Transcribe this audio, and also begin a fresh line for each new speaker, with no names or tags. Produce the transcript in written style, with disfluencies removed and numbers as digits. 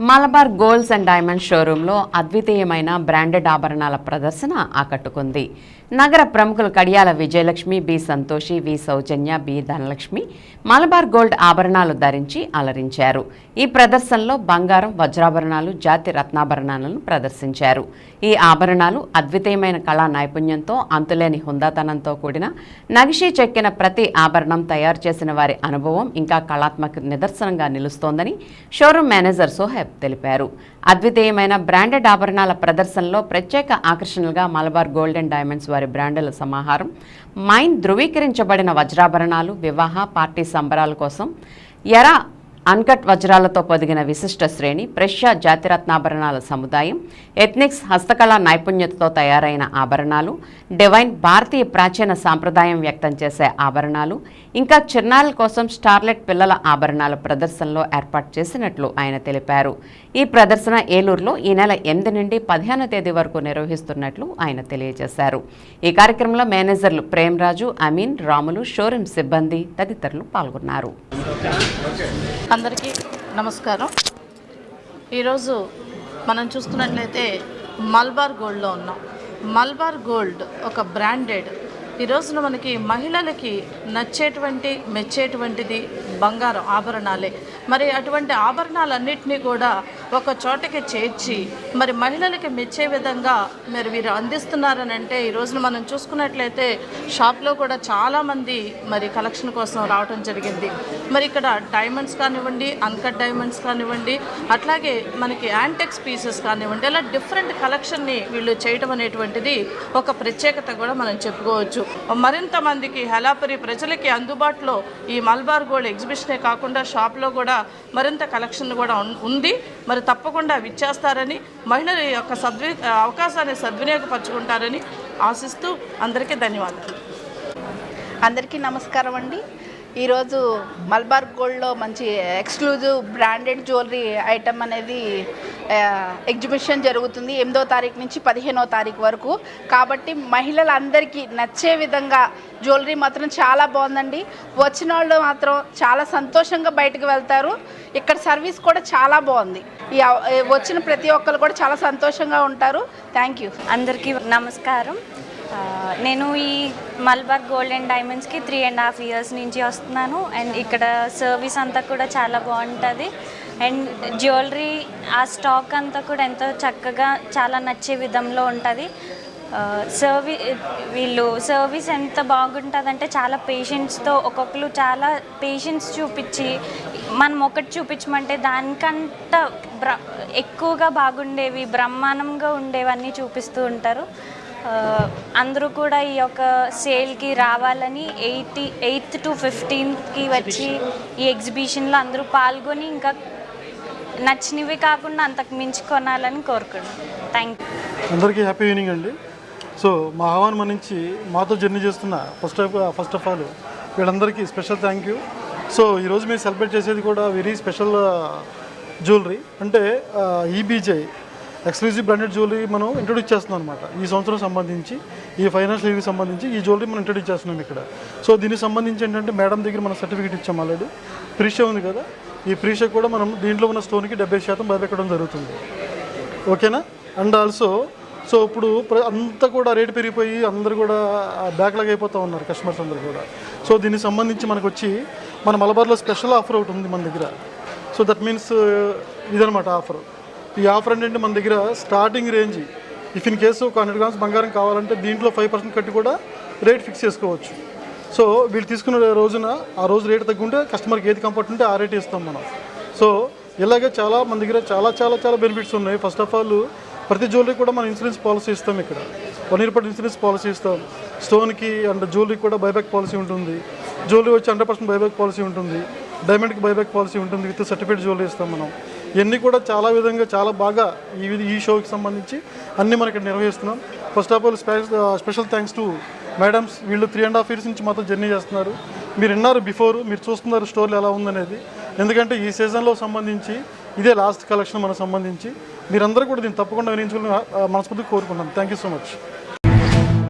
Malabar golds and diamond షోరూంలో అద్వితీయమైన branded ఆభరణాల ప్రదర్శన ఆకట్టుకుంది. నగర ప్రముఖులు కడియాల విజయలక్ష్మి, బి సంతోషి, వి సౌజన్య, బి ధనలక్ష్మి మలబార్ గోల్డ్ ఆభరణాలు ధరించి అలరించారు. ఈ ప్రదర్శనలో బంగారం, వజ్రాభరణాలు, జాతి రత్నాభరణాలను ప్రదర్శించారు. ఈ ఆభరణాలు అద్వితీయమైన కళా నైపుణ్యంతో, అంతులేని హుందాతనంతో కూడిన నగిషీ చెక్కిన ప్రతి ఆభరణం తయారు చేసిన వారి అనుభవం ఇంకా కళాత్మక నిదర్శనంగా నిలుస్తోందని షోరూం మేనేజర్ సోహెబ్ తెలిపారు. అద్వితీయమైన బ్రాండెడ్ ఆభరణాల ప్రదర్శనలో ప్రత్యేక ఆకర్షణలుగా మలబార్ గోల్డ్ అండ్ డైమండ్స్ వారి బ్రాండుల సమాహారం, మైన్ ధృవీకరించబడిన వజ్రాభరణాలు, వివాహ పార్టీ సంబరాల కోసం ఎరా అన్కట్ వజ్రాలతో పొదిగిన విశిష్ట శ్రేణి, ప్రెష్యా జాతిరత్నాభరణాల సముదాయం, ఎథ్నిక్స్ హస్తకళా నైపుణ్యతతో తయారైన ఆభరణాలు, డివైన్ భారతీయ ప్రాచీన సాంప్రదాయం వ్యక్తం చేసే ఆభరణాలు, ఇంకా చిన్నారుల కోసం స్టార్లెట్ పిల్లల ఆభరణాల ప్రదర్శనలో ఏర్పాటు చేసినట్లు ఆయన తెలిపారు. ఈ ప్రదర్శన ఏలూరులో ఈ నెల 8 నుండి 15వ తేదీ వరకు నిర్వహిస్తున్నట్లు ఆయన తెలియజేశారు. ఈ కార్యక్రమంలో మేనేజర్లు ప్రేమరాజు, అమీన్, రాములు, షోరూం సిబ్బంది తదితరులు పాల్గొన్నారు.
అందరికీ నమస్కారం. ఈరోజు మనం చూస్తున్నట్లయితే మలబార్ గోల్డ్లో ఉన్నాం. మలబార్ గోల్డ్ ఒక బ్రాండెడ్, ఈ రోజున మనకి మహిళలకి నచ్చేటువంటి మెచ్చేటువంటిది బంగారం ఆభరణాలే. మరి అటువంటి ఆభరణాలన్నింటినీ కూడా ఒక చోటకి చేర్చి మరి మహిళలకి మెచ్చే విధంగా మరి వీరు అందిస్తున్నారని అంటే, ఈ రోజున మనం చూసుకున్నట్లయితే షాప్లో కూడా చాలామంది మరి కలెక్షన్ కోసం రావడం జరిగింది. మరి ఇక్కడ డైమండ్స్ కానివ్వండి, అన్కట్ డైమండ్స్ కానివ్వండి, అట్లాగే మనకి యాంటెక్స్ పీసెస్ కానివ్వండి, ఇలా డిఫరెంట్ కలెక్షన్ని వీళ్ళు చేయడం అనేటువంటిది ఒక ప్రత్యేకత కూడా మనం చెప్పుకోవచ్చు. మరింత మందికి హెలాపురి ప్రజలకి అందుబాటులో ఈ మలబార్ గోల్డ్ ఎగ్జిబిషనే కాకుండా షాప్లో కూడా మరింత కలెక్షన్ కూడా ఉంది. మరి తప్పకుండా విచ్చేస్తారని, మహిళల యొక్క అవకాశాన్ని సద్వినియోగపరచుకుంటారని ఆశిస్తూ అందరికీ ధన్యవాదాలు.
అందరికీ నమస్కారం అండి. ఈరోజు మలబార్ గోల్డ్లో మంచి ఎక్స్క్లూజివ్ బ్రాండెడ్ జ్యువెలరీ ఐటమ్ అనేది ఎగ్జిబిషన్ జరుగుతుంది 8వ తారీఖు నుంచి 15వ తారీఖు వరకు. కాబట్టి మహిళలందరికీ నచ్చే విధంగా జ్యువెలరీ మాత్రం చాలా బాగుందండి. వచ్చిన వాళ్ళు మాత్రం చాలా సంతోషంగా బయటకు వెళ్తారు. ఇక్కడ సర్వీస్ కూడా చాలా బాగుంది. వచ్చిన ప్రతి ఒక్కరు కూడా చాలా సంతోషంగా ఉంటారు. Thank you.
అందరికీ నమస్కారం. నేను ఈ మలబార్ గోల్డ్ అండ్ డైమండ్స్కి 3.5 years నుంచి వస్తున్నాను. అండ్ ఇక్కడ సర్వీస్ అంతా కూడా చాలా బాగుంటుంది. అండ్ జ్యువెలరీ ఆ స్టాక్ అంతా కూడా ఎంతో చక్కగా చాలా నచ్చే విధంలో ఉంటుంది. వీళ్ళు సర్వీస్ ఎంత బాగుంటుందంటే చాలా పేషెంట్స్తో, ఒక్కొక్కరు చాలా పేషెన్స్ చూపించి మనం ఒకటి చూపించమంటే దానికంట ఎక్కువగా బాగుండేవి, బ్రహ్మాండంగా ఉండేవన్నీ చూపిస్తూ ఉంటారు. అందరూ కూడా ఈ యొక్క సేల్కి రావాలని 8th to 15th వచ్చి ఈ ఎగ్జిబిషన్లో అందరూ పాల్గొని ఇంకా నచ్చినవి కాకుండా అంతకు మించి కొనాలని కోరుకుంటున్నాను. Thank you.
అందరికీ హ్యాపీ ఈవినింగ్ అండి. సో మా ఆహ్వానం నుంచి మాతో జర్నీ చేస్తున్న ఫస్ట్ ఆఫ్ ఆల్ వీళ్ళందరికీ స్పెషల్ థ్యాంక్ యూ. సో ఈరోజు మేము సెలబ్రేట్ చేసేది కూడా వెరీ స్పెషల్ జ్యువెలరీ, అంటే ఈబీజే ఎక్స్క్లూజివ్ బ్రాండెడ్ జ్యువెలరీ మనం ఇంట్రొడ్యూస్ చేస్తున్నాం అనమాట. ఈ సంవత్సరం సంబంధించి, ఈ ఫైనాన్షియల్ ఇయర్కి సంబంధించి ఈ జ్యువెలరీ మనం ఇంట్రొడ్యూస్ చేస్తున్నాం ఇక్కడ. సో దీనికి సంబంధించి ఏంటంటే మేడం దగ్గర మనం సర్టిఫికేట్ ఇచ్చాం ఆల్రెడీ. ప్రీషియా ఉంది కదా, ఈ ప్రీషియా కూడా మనం దీంట్లో ఉన్న స్టోన్కి 70% బయటెక్కడం జరుగుతుంది. ఓకేనా? అండ్ ఆల్సో సో ఇప్పుడు అంతా కూడా రేటు పెరిగిపోయి అందరూ కూడా బ్యాక్లాగ్ అయిపోతూ ఉన్నారు కస్టమర్స్ అందరూ కూడా. సో దీనికి సంబంధించి మనకు వచ్చి మన మలబార్లో స్పెషల్ ఆఫర్ ఒకటి ఉంది మన దగ్గర. సో దట్ మీన్స్ ఇదనమాట ఆఫర్. ఈ ఆఫర్ ఏంటంటే మన దగ్గర starting range, if in case ఒక 100 grams బంగారం కావాలంటే దీంట్లో 5% కట్టి కూడా రేట్ ఫిక్స్ చేసుకోవచ్చు. సో వీళ్ళు తీసుకున్న రోజున ఆ రోజు రేటు తగ్గుంటే కస్టమర్కి ఏది కంఫర్ట్ ఉంటే ఆ రేట్ ఇస్తాం మనం. సో ఇలాగే చాలా మన దగ్గర చాలా చాలా చాలా బెనిఫిట్స్ ఉన్నాయి. ఫస్ట్ ఆఫ్ ఆల్ ప్రతి జ్యువెలరీ కూడా మనం ఇన్సూరెన్స్ పాలసీ ఇస్తాం ఇక్కడ. 1 year ఇన్సూరెన్స్ పాలసీ ఇస్తాం. స్టోన్కి అండ్ జ్యువెలరీ కూడా బైబ్యాక్ పాలసీ ఉంటుంది. జ్యువెలరీ వచ్చి 100% బైబ్యాక్ పాలసీ ఉంటుంది. డైమండ్కి బైబ్యాక్ పాలసీ ఉంటుంది. విత్ సర్టిఫికేట్ జ్యువెలరీ ఇస్తాం మనం. ఇవన్నీ కూడా చాలా విధంగా చాలా బాగా ఈ షోకి సంబంధించి అన్నీ మనకి నిర్వహిస్తున్నాం. First of all special thanks to madams. వీళ్ళు 3.5 years నుంచి మాత్రం జర్నీ చేస్తున్నారు. మీరు విన్నారు బిఫోర్, మీరు చూస్తున్నారు స్టోర్లు ఎలా ఉందనేది. ఎందుకంటే ఈ సీజన్లో సంబంధించి ఇదే లాస్ట్ కలెక్షన్ మనకు సంబంధించి. మీరందరూ కూడా దీన్ని తప్పకుండా వినియోగించుకోవాలని మనస్ఫూర్తిగా కోరుకుంటున్నాను. Thank you so much.